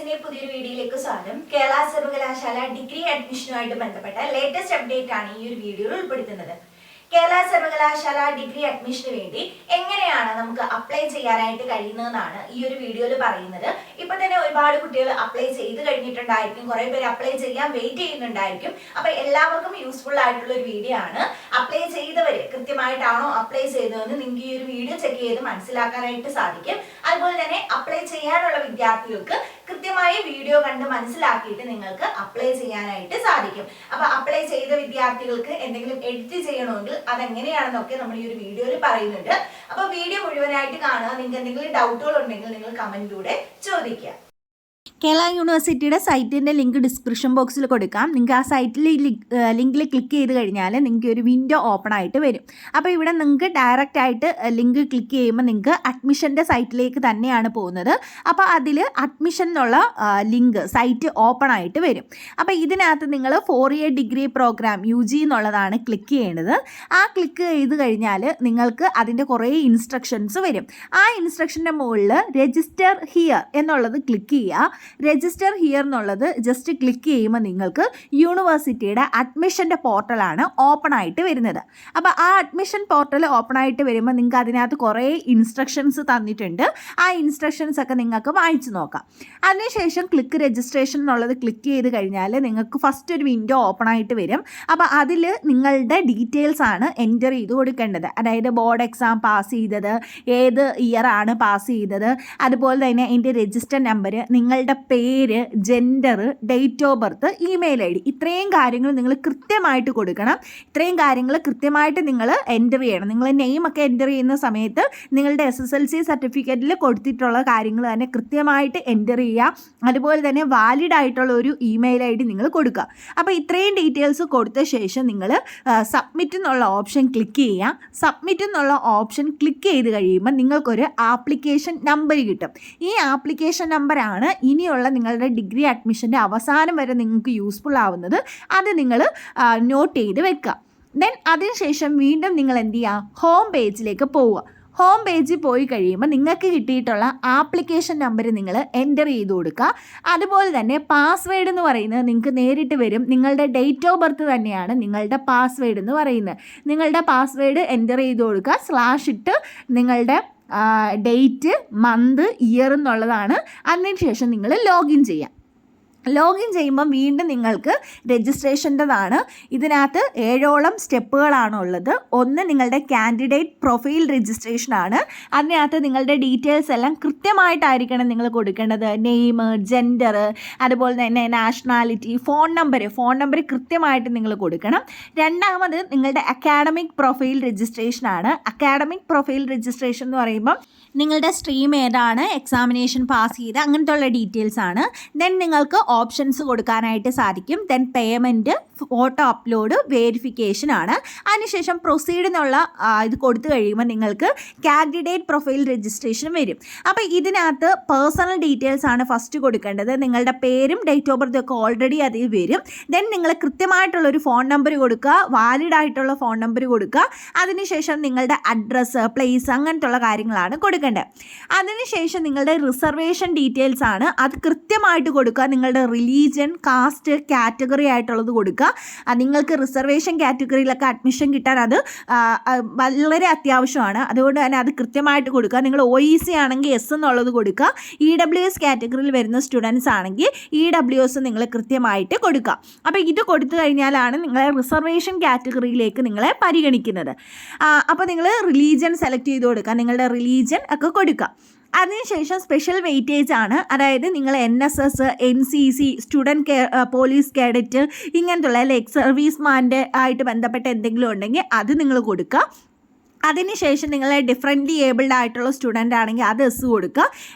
ബ്ലോഗ്സിന്റെ പുതിയൊരു വീഡിയോയിലേക്ക് സ്വാഗതം. കേരള സർവകലാശാല ഡിഗ്രി അഡ്മിഷനുമായിട്ട് ബന്ധപ്പെട്ട ലേറ്റസ്റ്റ് അപ്ഡേറ്റ് ആണ് ഈ ഒരു വീഡിയോയിൽ ഉൾപ്പെടുത്തുന്നത്. കേരള സർവകലാശാല ഡിഗ്രി അഡ്മിഷന് വേണ്ടി എങ്ങനെയാണ് നമുക്ക് അപ്ലൈ ചെയ്യാനായിട്ട് കഴിയുന്നതെന്നാണ് ഈ ഒരു വീഡിയോയിൽ പറയുന്നത്. ഇപ്പൊ തന്നെ ഒരുപാട് കുട്ടികൾ അപ്ലൈ ചെയ്ത് കഴിഞ്ഞിട്ടുണ്ടായിരിക്കും, കുറെ പേര് അപ്ലൈ ചെയ്യാൻ വെയിറ്റ് ചെയ്യുന്നുണ്ടായിരിക്കും. അപ്പൊ എല്ലാവർക്കും യൂസ്ഫുൾ ആയിട്ടുള്ള ഒരു വീഡിയോ ആണ്. അപ്ലൈ ചെയ്തവര് കൃത്യമായിട്ടാണോ അപ്ലൈ ചെയ്തതെന്ന് നിങ്ങൾക്ക് ഈ ഒരു വീഡിയോ ചെക്ക് ചെയ്ത് മനസ്സിലാക്കാനായിട്ട് സാധിക്കും. അതുപോലെ തന്നെ അപ്ലൈ ചെയ്യാനുള്ള വിദ്യാർത്ഥികൾക്ക് കൃത്യമായി വീഡിയോ കണ്ട് മനസ്സിലാക്കിയിട്ട് നിങ്ങൾക്ക് അപ്ലൈ ചെയ്യാനായിട്ട് സാധിക്കും. അപ്പൊ അപ്ലൈ ചെയ്ത വിദ്യാർത്ഥികൾക്ക് എന്തെങ്കിലും എഡിറ്റ് ചെയ്യണമെങ്കിൽ അതെങ്ങനെയാണെന്നൊക്കെ നമ്മൾ ഈ ഒരു വീഡിയോയിൽ പറയുന്നുണ്ട്. അപ്പൊ വീഡിയോ മുഴുവനായിട്ട് കാണുക. നിങ്ങൾക്ക് എന്തെങ്കിലും ഡൗട്ടുകൾ ഉണ്ടെങ്കിൽ നിങ്ങൾ കമന്റിലൂടെ ചോദിക്കുക. കേരള യൂണിവേഴ്സിറ്റിയുടെ സൈറ്റിൻ്റെ ലിങ്ക് ഡിസ്ക്രിപ്ഷൻ ബോക്സിൽ കൊടുക്കാം. നിങ്ങൾക്ക് ആ സൈറ്റിൽ ലിങ്കിൽ ക്ലിക്ക് ചെയ്ത് കഴിഞ്ഞാൽ നിങ്ങൾക്ക് ഒരു വിൻഡോ ഓപ്പൺ ആയിട്ട് വരും. അപ്പോൾ ഇവിടെ നിങ്ങൾക്ക് ഡയറക്റ്റ് ആയിട്ട് ലിങ്ക് ക്ലിക്ക് ചെയ്യുമ്പോൾ നിങ്ങൾക്ക് അഡ്മിഷൻ്റെ സൈറ്റിലേക്ക് തന്നെയാണ് പോകുന്നത്. അപ്പോൾ അതിൽ അഡ്മിഷൻ എന്നുള്ള ലിങ്ക് സൈറ്റ് ഓപ്പൺ ആയിട്ട് വരും. അപ്പോൾ ഇതിനകത്ത് നിങ്ങൾ 4 ഇയർ ഡിഗ്രി പ്രോഗ്രാം UG എന്നുള്ളതാണ് ക്ലിക്ക് ചെയ്യേണ്ടത്. ആ ക്ലിക്ക് ചെയ്ത് കഴിഞ്ഞാൽ നിങ്ങൾക്ക് അതിൻ്റെ കുറേ ഇൻസ്ട്രക്ഷൻസ് വരും. ആ ഇൻസ്ട്രക്ഷൻ്റെ മുകളിൽ രജിസ്റ്റർ ഹിയർ എന്നുള്ളത് ക്ലിക്ക് ചെയ്യുക. രജിസ്റ്റർ ഹിയർ എന്നുള്ളത് ജസ്റ്റ് ക്ലിക്ക് ചെയ്യുമ്പോൾ നിങ്ങൾക്ക് യൂണിവേഴ്സിറ്റിയുടെ അഡ്മിഷൻ്റെ പോർട്ടലാണ് ഓപ്പൺ ആയിട്ട് വരുന്നത്. അപ്പോൾ ആ അഡ്മിഷൻ പോർട്ടൽ ഓപ്പൺ ആയിട്ട് വരുമ്പോൾ നിങ്ങൾക്ക് അതിനകത്ത് കുറേ ഇൻസ്ട്രക്ഷൻസ് തന്നിട്ടുണ്ട്. ആ ഇൻസ്ട്രക്ഷൻസ് ഒക്കെ നിങ്ങൾക്ക് വായിച്ചു നോക്കാം. അതിനുശേഷം ക്ലിക്ക് രജിസ്ട്രേഷൻ എന്നുള്ളത് ക്ലിക്ക് ചെയ്ത് കഴിഞ്ഞാൽ നിങ്ങൾക്ക് ഫസ്റ്റ് ഒരു വിൻഡോ ഓപ്പൺ ആയിട്ട് വരും. അപ്പോൾ അതിൽ നിങ്ങളുടെ ഡീറ്റെയിൽസ് ആണ് എൻ്റർ ചെയ്ത് കൊടുക്കേണ്ടത്. അതായത് ബോർഡ് എക്സാം പാസ് ചെയ്തത്, ഏത് ഇയർ ആണ് പാസ് ചെയ്തത്, അതുപോലെ തന്നെ അതിൻ്റെ രജിസ്റ്റർ നമ്പർ, നിങ്ങളുടെ പേര്, gender, date of birth, email ID, ഇത്രയും കാര്യങ്ങൾ നിങ്ങൾ കൃത്യമായിട്ട് കൊടുക്കണം. ഇത്രയും കാര്യങ്ങൾ കൃത്യമായിട്ട് നിങ്ങൾ എൻ്റർ ചെയ്യണം. നിങ്ങൾ നെയിമൊക്കെ എൻ്റർ ചെയ്യുന്ന സമയത്ത് നിങ്ങളുടെ SSLC സർട്ടിഫിക്കറ്റിൽ കൊടുത്തിട്ടുള്ള കാര്യങ്ങൾ തന്നെ കൃത്യമായിട്ട് എൻ്റർ ചെയ്യുക. അതുപോലെ തന്നെ വാലിഡ് ആയിട്ടുള്ള ഒരു ഇമെയിൽ ID നിങ്ങൾ കൊടുക്കുക. അപ്പോൾ ഇത്രയും ഡീറ്റെയിൽസ് കൊടുത്ത ശേഷം നിങ്ങൾ സബ്മിറ്റ് എന്നുള്ള ഓപ്ഷൻ ക്ലിക്ക് ചെയ്യുക. സബ്മിറ്റ് എന്നുള്ള ഓപ്ഷൻ ക്ലിക്ക് ചെയ്ത് കഴിയുമ്പോൾ നിങ്ങൾക്കൊരു ആപ്ലിക്കേഷൻ നമ്പർ കിട്ടും. ഈ ആപ്ലിക്കേഷൻ നമ്പറാണ് ഇനിയുള്ള നിങ്ങളുടെ ഡിഗ്രി അഡ്മിഷൻ്റെ അവസാനം വരെ നിങ്ങൾക്ക് യൂസ്ഫുൾ ആവുന്നത്. അത് നിങ്ങൾ നോട്ട് ചെയ്ത് വെക്കുക. ദെൻ അതിനുശേഷം വീണ്ടും നിങ്ങൾ എന്ത് ചെയ്യുക, ഹോം പേജിലേക്ക് പോവുക. ഹോം പേജിൽ പോയി കഴിയുമ്പോൾ നിങ്ങൾക്ക് കിട്ടിയിട്ടുള്ള ആപ്ലിക്കേഷൻ നമ്പർ നിങ്ങൾ എൻ്റർ ചെയ്ത് കൊടുക്കുക. അതുപോലെ തന്നെ പാസ്വേഡ് എന്ന് പറയുന്നത് നിങ്ങൾക്ക് നേരിട്ട് വരും. നിങ്ങളുടെ ഡേറ്റ് ഓഫ് ബർത്ത് തന്നെയാണ് നിങ്ങളുടെ പാസ്വേഡ് എന്ന് പറയുന്നത്. നിങ്ങളുടെ പാസ്വേഡ് എൻ്റർ ചെയ്ത് കൊടുക്കുക. /ഇട്ട് നിങ്ങളുടെ ഡേറ്റ്, മന്ത്, ഇയർ എന്നുള്ളതാണ്. അതിനുശേഷം നിങ്ങൾ ലോഗിൻ ചെയ്യാം. ലോഗിൻ ചെയ്യുമ്പം വീണ്ടും നിങ്ങൾക്ക് രജിസ്ട്രേഷൻ്റെതാണ്. ഇതിനകത്ത് 7ഓളം സ്റ്റെപ്പുകളാണ് ഉള്ളത്. ഒന്ന് നിങ്ങളുടെ കാൻഡിഡേറ്റ് പ്രൊഫൈൽ രജിസ്ട്രേഷനാണ്. അതിനകത്ത് നിങ്ങളുടെ ഡീറ്റെയിൽസ് എല്ലാം കൃത്യമായിട്ടായിരിക്കണം നിങ്ങൾ കൊടുക്കേണ്ടത്. നെയിം, ജെൻഡർ, അതുപോലെ തന്നെ നാഷണാലിറ്റി, ഫോൺ നമ്പർ കൃത്യമായിട്ട് നിങ്ങൾ കൊടുക്കണം. രണ്ടാമത് നിങ്ങളുടെ അക്കാഡമിക് പ്രൊഫൈൽ രജിസ്ട്രേഷനാണ്. അക്കാഡമിക് പ്രൊഫൈൽ രജിസ്ട്രേഷൻ എന്ന് പറയുമ്പം നിങ്ങളുടെ സ്ട്രീം ഏതാണ്, എക്സാമിനേഷൻ പാസ് ചെയ്ത് അങ്ങനത്തെ ഉള്ള ഡീറ്റെയിൽസ് ആണ്. ദെൻ നിങ്ങൾക്ക് ഓപ്ഷൻസ് കൊടുക്കാനായിട്ട് സാധിക്കും. Then payment, photo upload, verification ആണ്. അതിനുശേഷം പ്രൊസീഡ് എന്നുള്ള ഇത് കൊടുത്തു കഴിയുമ്പോൾ നിങ്ങൾക്ക് കാൻഡിഡേറ്റ് പ്രൊഫൈൽ രജിസ്ട്രേഷൻ വരും. അപ്പോൾ ഇതിനകത്ത് പേഴ്സണൽ ഡീറ്റെയിൽസ് ആണ് ഫസ്റ്റ് കൊടുക്കേണ്ടത്. നിങ്ങളുടെ പേരും ഡേറ്റ് ഓഫ് ബർത്തും ഒക്കെ ഓൾറെഡി അതിൽ വരും. ദെൻ നിങ്ങൾ കൃത്യമായിട്ടുള്ളൊരു ഫോൺ നമ്പർ കൊടുക്കുക, വാലിഡ് ആയിട്ടുള്ള ഫോൺ നമ്പർ കൊടുക്കുക. അതിനുശേഷം നിങ്ങളുടെ അഡ്രസ്സ്, പ്ലേസ്, അങ്ങനത്തെ ഉള്ള കാര്യങ്ങളാണ് കൊടുക്കേണ്ടത്. അതിനുശേഷം നിങ്ങളുടെ റിസർവേഷൻ ഡീറ്റെയിൽസ് ആണ്, അത് കൃത്യമായിട്ട് കൊടുക്കുക. നിങ്ങളുടെ റിലീജിയൻ, കാസ്റ്റ്, കാറ്റഗറി ആയിട്ടുള്ളത് കൊടുക്കുക. നിങ്ങൾക്ക് റിസർവേഷൻ കാറ്റഗറിയിലൊക്കെ അഡ്മിഷൻ കിട്ടാൻ അത് വളരെ അത്യാവശ്യമാണ്. അതുകൊണ്ട് തന്നെ അത് കൃത്യമായിട്ട് കൊടുക്കുക. നിങ്ങൾ OEC ആണെങ്കിൽ S എന്നുള്ളത് കൊടുക്കുക. EWS കാറ്റഗറിയിൽ വരുന്ന സ്റ്റുഡൻസ് ആണെങ്കിൽ EWS നിങ്ങൾ കൃത്യമായിട്ട് കൊടുക്കുക. അപ്പോൾ ഇത് കൊടുത്തു കഴിഞ്ഞാലാണ് നിങ്ങളെ റിസർവേഷൻ കാറ്റഗറിയിലേക്ക് നിങ്ങളെ പരിഗണിക്കുന്നത്. അപ്പോൾ നിങ്ങൾ റിലീജിയൻ സെലക്ട് ചെയ്ത് കൊടുക്കുക. നിങ്ങളുടെ റിലീജിയൻ ഒക്കെ കൊടുക്കുക. അതിനുശേഷം സ്പെഷ്യൽ വെയിറ്റേജ് ആണ്. അതായത് നിങ്ങൾ NSS, NCC, student police cadet, ഇങ്ങനത്തുള്ള എക്സ് സർവീസ്മാൻ്റെ ആയിട്ട് ബന്ധപ്പെട്ട എന്തെങ്കിലും ഉണ്ടെങ്കിൽ അത് നിങ്ങൾ കൊടുക്കുക. അതിനുശേഷം നിങ്ങൾ ഡിഫറെൻ്റ്ലി ഏബിൾഡ് ആയിട്ടുള്ള സ്റ്റുഡൻ്റ് ആണെങ്കിൽ അത് S കൊടുക്കുക.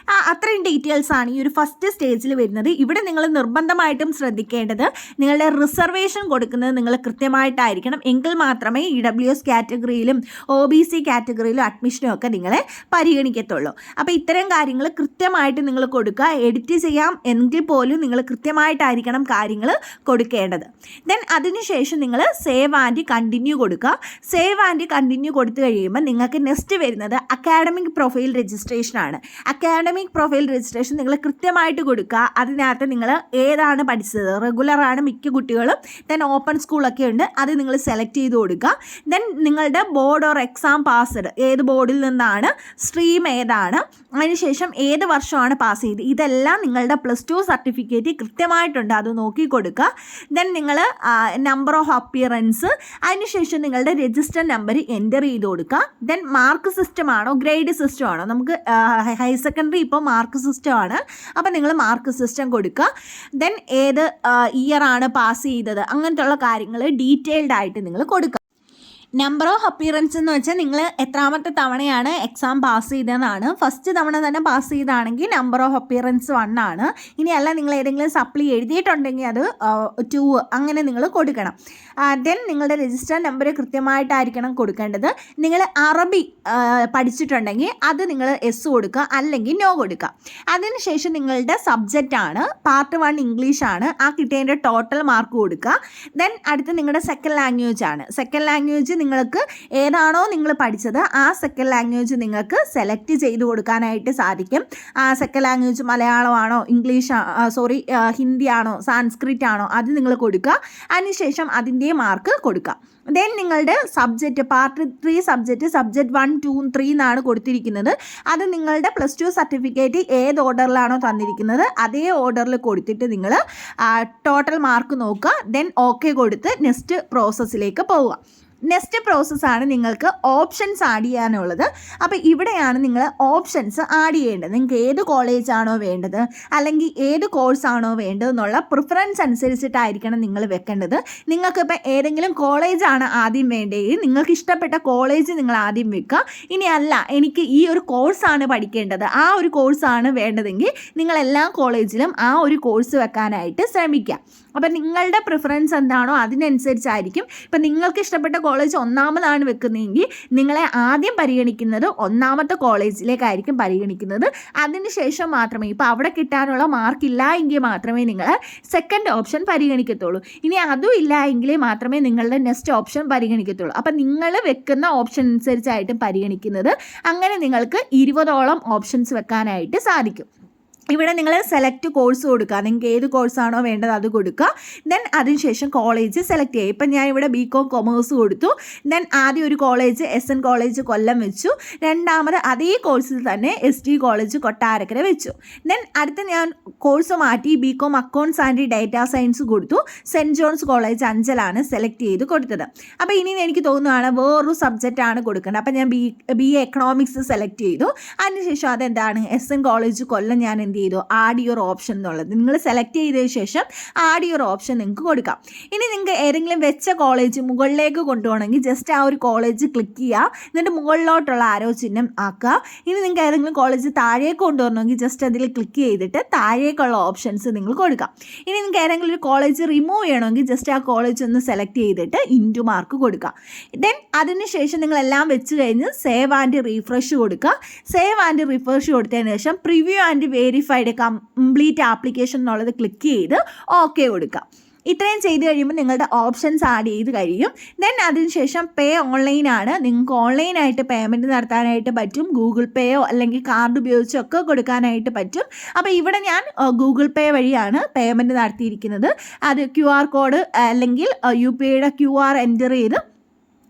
അത്രയും ഡീറ്റെയിൽസ് ആണ് ഈ ഒരു ഫസ്റ്റ് സ്റ്റേജിൽ വരുന്നത്. ഇവിടെ നിങ്ങൾ നിർബന്ധമായിട്ടും ശ്രദ്ധിക്കേണ്ടത് നിങ്ങളുടെ റിസർവേഷൻ കൊടുക്കുന്നത് നിങ്ങൾ കൃത്യമായിട്ടായിരിക്കണം. എങ്കിൽ മാത്രമേ EWS കാറ്റഗറിയിലും OBC കാറ്റഗറിയിലും അഡ്മിഷനും ഒക്കെ നിങ്ങളെ പരിഗണിക്കത്തുള്ളൂ. അപ്പോൾ ഇത്തരം കാര്യങ്ങൾ കൃത്യമായിട്ട് നിങ്ങൾ കൊടുക്കുക. എഡിറ്റ് ചെയ്യാം എങ്കിൽ പോലും നിങ്ങൾ കൃത്യമായിട്ടായിരിക്കണം കാര്യങ്ങൾ കൊടുക്കേണ്ടത്. ദെൻ അതിനുശേഷം നിങ്ങൾ സേവ് ആൻഡ് കണ്ടിന്യൂ കൊടുക്കുക. സേവ് ആൻഡ് കണ്ടിന്യൂ കൊടുത്തു കഴിയുമ്പോൾ നിങ്ങൾക്ക് നെക്സ്റ്റ് വരുന്നത് അക്കാഡമിക് പ്രൊഫൈൽ രജിസ്ട്രേഷനാണ്. അക്കാഡമിക് പ്രൊഫൈൽ രജിസ്ട്രേഷൻ നിങ്ങൾ കൃത്യമായിട്ട് കൊടുക്കുക. അതിനകത്ത് നിങ്ങൾ ഏതാണ് പഠിച്ചത്, റെഗുലറാണ് മിക്ക കുട്ടികളും, ദെൻ ഓപ്പൺ സ്കൂളൊക്കെ ഉണ്ട്, അത് നിങ്ങൾ സെലക്ട് ചെയ്ത് കൊടുക്കുക. ദെൻ നിങ്ങളുടെ ബോർഡ് ഓർ എക്സാം പാസ്ഡ്, ഏത് ബോർഡിൽ നിന്നാണ്, സ്ട്രീം ഏതാണ്, അതിനുശേഷം ഏത് വർഷമാണ് പാസ് ചെയ്ത്, ഇതെല്ലാം നിങ്ങളുടെ +2 സർട്ടിഫിക്കറ്റ് കൃത്യമായിട്ടുണ്ട്, അത് നോക്കി കൊടുക്കുക. ദെൻ നിങ്ങൾ നമ്പർ ഓഫ് അപ്പിയറൻസ്, അതിനുശേഷം നിങ്ങളുടെ രജിസ്റ്റർ നമ്പർ എൻ്റർ ചെയ്ത് കൊടുക്കുക. ദെൻ മാർക്ക് സിസ്റ്റം ആണോ ഗ്രേഡ് സിസ്റ്റം ആണോ, നമുക്ക് ഹയർ സെക്കൻഡറി ഇപ്പോൾ മാർക്ക് സിസ്റ്റം ആണ്, അപ്പോൾ നിങ്ങൾ മാർക്ക് സിസ്റ്റം കൊടുക്കുക. ദെൻ ഏത് ഇയർ ആണ് പാസ് ചെയ്തത്, അങ്ങനത്തെ ഉള്ള കാര്യങ്ങൾ ഡീറ്റെയിൽഡ് ആയിട്ട് നിങ്ങൾ കൊടുക്കുക. നമ്പർ ഓഫ് അപ്പിയറൻസ് എന്ന് വെച്ചാൽ നിങ്ങൾ എത്രാമത്തെ തവണയാണ് എക്സാം പാസ് ചെയ്തതെന്നാണ്. ഫസ്റ്റ് തവണ തന്നെ പാസ് ചെയ്താണെങ്കിൽ നമ്പർ ഓഫ് അപ്പിയറൻസ് 1 ആണ്. ഇനിയല്ല നിങ്ങൾ ഏതെങ്കിലും സപ്ലി എഴുതിയിട്ടുണ്ടെങ്കിൽ അത് 2 അങ്ങനെ നിങ്ങൾ കൊടുക്കണം. ദെൻ നിങ്ങളുടെ രജിസ്റ്റർ നമ്പർ കൃത്യമായിട്ടായിരിക്കണം കൊടുക്കേണ്ടത്. നിങ്ങൾ അറബി പഠിച്ചിട്ടുണ്ടെങ്കിൽ അത് നിങ്ങൾ എസ് കൊടുക്കുക, അല്ലെങ്കിൽ നോ കൊടുക്കുക. അതിനുശേഷം നിങ്ങളുടെ സബ്ജക്റ്റാണ് പാർട്ട് 1 ഇംഗ്ലീഷാണ്, ആ കിട്ടിയതിൻ്റെ ടോട്ടൽ മാർക്ക് കൊടുക്കുക. ദെൻ അടുത്ത് നിങ്ങളുടെ സെക്കൻഡ് ലാംഗ്വേജ് ആണ്. സെക്കൻഡ് ലാംഗ്വേജ് നിങ്ങൾക്ക് ഏതാണോ നിങ്ങൾ പഠിച്ചത് ആ സെക്കൻഡ് ലാംഗ്വേജ് നിങ്ങൾക്ക് സെലക്ട് ചെയ്ത് കൊടുക്കാനായിട്ട് സാധിക്കും. ആ സെക്കൻഡ് ലാംഗ്വേജ് മലയാളമാണോ, ഇംഗ്ലീഷ് ഹിന്ദി ആണോ, സാൻസ്ക്രിറ്റ് ആണോ, അത് നിങ്ങൾ കൊടുക്കുക. അതിനുശേഷം അതിൻ്റെ മാർക്ക് കൊടുക്കുക. ദെൻ നിങ്ങളുടെ സബ്ജക്റ്റ് പാർട്ട് 3 സബ്ജക്റ്റ് 1, 2, 3 എന്നാണ് കൊടുത്തിരിക്കുന്നത്. അത് നിങ്ങളുടെ +2 സർട്ടിഫിക്കറ്റ് ഏത് ഓർഡറിലാണോ തന്നിരിക്കുന്നത് അതേ ഓർഡറിൽ കൊടുത്തിട്ട് നിങ്ങൾ ടോട്ടൽ മാർക്ക് നോക്കുക. ദെൻ ഓക്കെ കൊടുത്ത് നെക്സ്റ്റ് പ്രോസസ്സിലേക്ക് പോവുക. നെക്സ്റ്റ് പ്രോസസ്സാണ് നിങ്ങൾക്ക് ഓപ്ഷൻസ് ആഡ് ചെയ്യാനുള്ളത്. അപ്പോൾ ഇവിടെയാണ് നിങ്ങൾ ഓപ്ഷൻസ് ആഡ് ചെയ്യേണ്ടത്. നിങ്ങൾക്ക് ഏത് കോളേജാണോ വേണ്ടത്, അല്ലെങ്കിൽ ഏത് കോഴ്സാണോ വേണ്ടതെന്നുള്ള പ്രിഫറൻസ് അനുസരിച്ചിട്ടായിരിക്കണം നിങ്ങൾ വെക്കേണ്ടത്. നിങ്ങൾക്കിപ്പോൾ ഏതെങ്കിലും കോളേജാണ് ആദ്യം വേണ്ടതെങ്കിൽ നിങ്ങൾക്ക് ഇഷ്ടപ്പെട്ട കോളേജ് നിങ്ങൾ ആദ്യം വെക്കുക. ഇനി അല്ല, എനിക്ക് ഈ ഒരു കോഴ്സാണ് പഠിക്കേണ്ടത്, ആ ഒരു കോഴ്സാണ് വേണ്ടതെങ്കിൽ നിങ്ങൾ എല്ലാ കോളേജിലും ആ ഒരു കോഴ്സ് വെക്കാനായിട്ട് ശ്രമിക്കുക. അപ്പം നിങ്ങളുടെ പ്രിഫറൻസ് എന്താണോ അതിനനുസരിച്ചായിരിക്കും. ഇപ്പം നിങ്ങൾക്ക് ഇഷ്ടപ്പെട്ട കോളേജ് 1ാമതാണ് വെക്കുന്നതെങ്കിൽ നിങ്ങളെ ആദ്യം പരിഗണിക്കുന്നത് 1ാമത്തെ കോളേജിലേക്കായിരിക്കും പരിഗണിക്കുന്നത്. അതിനുശേഷം മാത്രമേ, ഇപ്പോൾ അവിടെ കിട്ടാനുള്ള മാർക്കില്ല എങ്കിൽ മാത്രമേ നിങ്ങൾ സെക്കൻഡ് ഓപ്ഷൻ പരിഗണിക്കത്തുള്ളൂ. ഇനി അതും ഇല്ല എങ്കിൽ മാത്രമേ നിങ്ങളുടെ നെക്സ്റ്റ് ഓപ്ഷൻ പരിഗണിക്കത്തുള്ളൂ. അപ്പം നിങ്ങൾ വെക്കുന്ന ഓപ്ഷൻ അനുസരിച്ചായിട്ടും പരിഗണിക്കുന്നത്. അങ്ങനെ നിങ്ങൾക്ക് 20ഓളം ഓപ്ഷൻസ് വെക്കാനായിട്ട് സാധിക്കും. ഇവിടെ നിങ്ങൾ സെലക്ട് കോഴ്സ് കൊടുക്കുക, നിങ്ങൾക്ക് ഏത് കോഴ്സാണോ വേണ്ടത് അത് കൊടുക്കുക. ദെൻ അതിനുശേഷം കോളേജ് സെലക്ട് ചെയ്യുക. ഇപ്പം ഞാൻ ഇവിടെ BCom കൊമേഴ്സ് കൊടുത്തു. ദെൻ ആദ്യം ഒരു കോളേജ് SN കോളേജ് കൊല്ലം വെച്ചു. രണ്ടാമത് അതേ കോഴ്സിൽ തന്നെ ST കോളേജ് കൊട്ടാരക്കര വെച്ചു. ദെൻ അടുത്ത് ഞാൻ കോഴ്സ് മാറ്റി BCom accounts and data science കൊടുത്തു. സെൻറ്റ് ജോൺസ് കോളേജ് അഞ്ചലാണ് സെലക്ട് ചെയ്ത് കൊടുത്തത്. അപ്പോൾ ഇനി എനിക്ക് തോന്നുകയാണ് വേറൊരു സബ്ജക്റ്റാണ് കൊടുക്കേണ്ടത്. അപ്പോൾ ഞാൻ BA എക്കണോമിക്സ് സെലക്ട് ചെയ്തു. അതിനുശേഷം അതെന്താണ് SN കോളേജ് കൊല്ലം ഞാൻ എന്ത് ചെയ്തു, ആഡ് യുവർ ഓപ്ഷൻ എന്നുള്ളത് നിങ്ങൾ സെലക്ട് ചെയ്തതിന് ശേഷം ആഡ് യുവർ ഓപ്ഷൻ നിങ്ങൾക്ക് കൊടുക്കാം. ഇനി നിങ്ങൾക്ക് ഏതെങ്കിലും വെച്ച കോളേജ് മുകളിലേക്ക് കൊണ്ടുപോകണമെങ്കിൽ ജസ്റ്റ് ആ ഒരു കോളേജ് ക്ലിക്ക് ചെയ്യുക, എന്നിട്ട് മുകളിലോട്ടുള്ള ആരോ ചിഹ്നം ആക്കുക. ഇനി നിങ്ങൾക്ക് ഏതെങ്കിലും കോളേജ് താഴേക്ക് കൊണ്ടുവരണമെങ്കിൽ ജസ്റ്റ് അതിൽ ക്ലിക്ക് ചെയ്തിട്ട് താഴേക്കുള്ള ഓപ്ഷൻസ് നിങ്ങൾ കൊടുക്കാം. ഇനി നിങ്ങൾക്ക് ഏതെങ്കിലും ഒരു കോളേജ് റിമൂവ് ചെയ്യണമെങ്കിൽ ജസ്റ്റ് ആ കോളേജ് ഒന്ന് സെലക്ട് ചെയ്തിട്ട് ഇൻറ്റു മാർക്ക് കൊടുക്കുക. ദെൻ അതിനുശേഷം നിങ്ങളെല്ലാം വെച്ച് കഴിഞ്ഞ് സേവ് ആൻഡ് റീഫ്രഷ് കൊടുക്കുക. സേവ് ആൻഡ് റീഫ്രഷ് കൊടുത്തതിന് ശേഷം preview and verified complete application എന്നുള്ളത് ക്ലിക്ക് ചെയ്ത് ഓക്കെ കൊടുക്കുക. ഇത്രയും ചെയ്ത് കഴിയുമ്പോൾ നിങ്ങളുടെ ഓപ്ഷൻസ് ആഡ് ചെയ്ത് കഴിയും. ദെൻ അതിനുശേഷം പേ ഓൺലൈനാണ്. നിങ്ങൾക്ക് ഓൺലൈനായിട്ട് പേയ്മെൻറ്റ് നടത്താനായിട്ട് പറ്റും. ഗൂഗിൾ പേയോ അല്ലെങ്കിൽ കാർഡ് ഉപയോഗിച്ചോ ഒക്കെ കൊടുക്കാനായിട്ട് പറ്റും. അപ്പോൾ ഇവിടെ ഞാൻ ഗൂഗിൾ പേ വഴിയാണ് പേയ്മെൻറ്റ് നടത്തിയിരിക്കുന്നത്. അത് QR കോഡ് അല്ലെങ്കിൽ UPIയുടെ QR എൻ്റർ ചെയ്ത്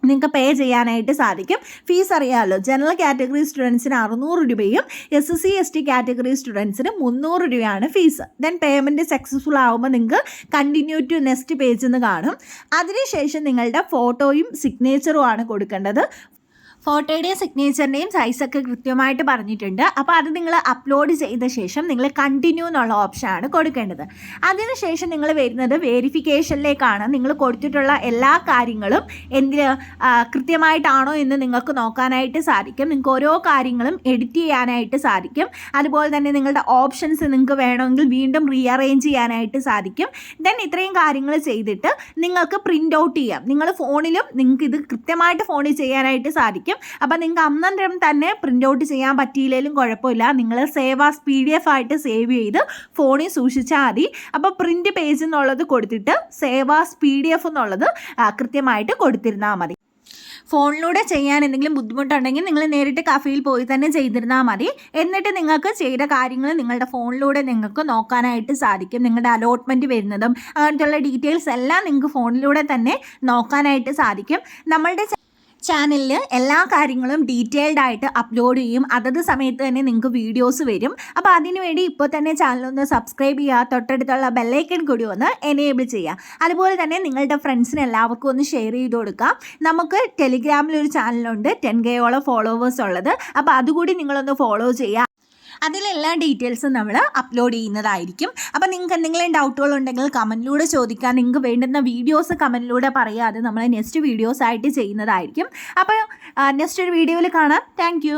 നിങ്ങൾക്ക് പേ ചെയ്യാനായിട്ട് സാധിക്കും. ഫീസ് അറിയാമല്ലോ, ജനറൽ കാറ്റഗറി സ്റ്റുഡൻസിന് 600 രൂപയും SC ST കാറ്റഗറി സ്റ്റുഡൻസിന് 300 രൂപയാണ് ഫീസ്. ദെൻ പേയ്മെൻറ്റ് സക്സസ്ഫുൾ ആകുമ്പോൾ നിങ്ങൾക്ക് കണ്ടിന്യൂ ടു നെക്സ്റ്റ് പേജ് എന്ന് കാണും. അതിനുശേഷം നിങ്ങളുടെ ഫോട്ടോയും സിഗ്നേച്ചറും ആണ് കൊടുക്കേണ്ടത്. ഫോട്ടോയുടെയും സിഗ്നേച്ചറിൻ്റെയും സൈസൊക്കെ കൃത്യമായിട്ട് പറഞ്ഞിട്ടുണ്ട്. അപ്പോൾ അത് നിങ്ങൾ അപ്ലോഡ് ചെയ്ത ശേഷം നിങ്ങൾ കണ്ടിന്യൂ എന്നുള്ള ഓപ്ഷനാണ് കൊടുക്കേണ്ടത്. അതിനുശേഷം നിങ്ങൾ വരുന്നത് വെരിഫിക്കേഷനിലേക്കാണ്. നിങ്ങൾ കൊടുത്തിട്ടുള്ള എല്ലാ കാര്യങ്ങളും കൃത്യമായിട്ടാണോ എന്ന് നിങ്ങൾക്ക് നോക്കാനായിട്ട് സാധിക്കും. നിങ്ങൾക്ക് ഓരോ കാര്യങ്ങളും എഡിറ്റ് ചെയ്യാനായിട്ട് സാധിക്കും. അതുപോലെ തന്നെ നിങ്ങളുടെ ഓപ്ഷൻസ് നിങ്ങൾക്ക് വേണമെങ്കിൽ വീണ്ടും റീഅറേഞ്ച് ചെയ്യാനായിട്ട് സാധിക്കും. ദെൻ ഇത്രയും കാര്യങ്ങൾ ചെയ്തിട്ട് നിങ്ങൾക്ക് പ്രിൻ്റ് ഔട്ട് ചെയ്യാം. നിങ്ങൾ ഫോണിലും നിങ്ങൾക്ക് ഇത് കൃത്യമായിട്ട് ഫോണിൽ ചെയ്യാനായിട്ട് സാധിക്കും. അപ്പോൾ നിങ്ങൾക്ക് അന്നേരം തന്നെ പ്രിൻ്റ് ഔട്ട് ചെയ്യാൻ പറ്റിയില്ലെങ്കിലും കുഴപ്പമില്ല. നിങ്ങൾ സേവ് ആസ് PDF ആയിട്ട് സേവ് ചെയ്ത് ഫോണിൽ സൂക്ഷിച്ചാൽ മതി. അപ്പോൾ പ്രിൻ്റ് പേജ് എന്നുള്ളത് കൊടുത്തിട്ട് സേവ് ആസ് PDF എന്നുള്ളത് കൃത്യമായിട്ട് കൊടുത്തിരുന്നാൽ മതി. ഫോണിലൂടെ ചെയ്യാൻ എന്തെങ്കിലും ബുദ്ധിമുട്ടുണ്ടെങ്കിൽ നിങ്ങൾ നേരിട്ട് കഫേയിൽ പോയി തന്നെ ചെയ്തിരുന്നാൽ മതി. എന്നിട്ട് നിങ്ങൾക്ക് ചെയ്ത കാര്യങ്ങൾ നിങ്ങളുടെ ഫോണിലൂടെ നിങ്ങൾക്ക് നോക്കാനായിട്ട് സാധിക്കും. നിങ്ങളുടെ അലോട്ട്മെൻറ്റ് വരുന്നതും അങ്ങനത്തെയുള്ള ഡീറ്റെയിൽസ് എല്ലാം നിങ്ങൾക്ക് ഫോണിലൂടെ തന്നെ നോക്കാനായിട്ട് സാധിക്കും. നമ്മളുടെ ചാനലിൽ എല്ലാ കാര്യങ്ങളും ഡീറ്റെയിൽഡ് ആയിട്ട് അപ്ലോഡ് ചെയ്യും. അതത് സമയത്ത് തന്നെ നിങ്ങൾക്ക് വീഡിയോസ് വരും. അപ്പോൾ അതിനുവേണ്ടി ഇപ്പോൾ തന്നെ ചാനലൊന്ന് സബ്സ്ക്രൈബ് ചെയ്യുക. തൊട്ടടുത്തുള്ള ബെല്ലൈക്കൺ കൂടി ഒന്ന് എനേബിൾ ചെയ്യുക. അതുപോലെ തന്നെ ഫ്രണ്ട്സിന് എല്ലാവർക്കും ഒന്ന് ഷെയർ ചെയ്ത് കൊടുക്കുക. നമുക്ക് ടെലിഗ്രാമിലൊരു ചാനലുണ്ട് 10K ഫോളോവേഴ്സ് ഉള്ളത്. അപ്പോൾ അതുകൂടി നിങ്ങളൊന്ന് ഫോളോ ചെയ്യുക. അതിലെല്ലാ ഡീറ്റെയിൽസും നമ്മൾ അപ്ലോഡ് ചെയ്യുന്നതായിരിക്കും. അപ്പോൾ നിങ്ങൾക്ക് എന്തെങ്കിലും ഡൗട്ടുകളുണ്ടെങ്കിൽ കമൻറ്റിലൂടെ ചോദിക്കുക. നിങ്ങൾക്ക് വേണ്ടുന്ന വീഡിയോസ് കമൻറ്റിലൂടെ പറയുക. അത് നമ്മൾ നെക്സ്റ്റ് വീഡിയോസ് ആയിട്ട് ചെയ്യുന്നതായിരിക്കും. അപ്പോൾ നെക്സ്റ്റ് ഒരു വീഡിയോയിൽ കാണാം. താങ്ക്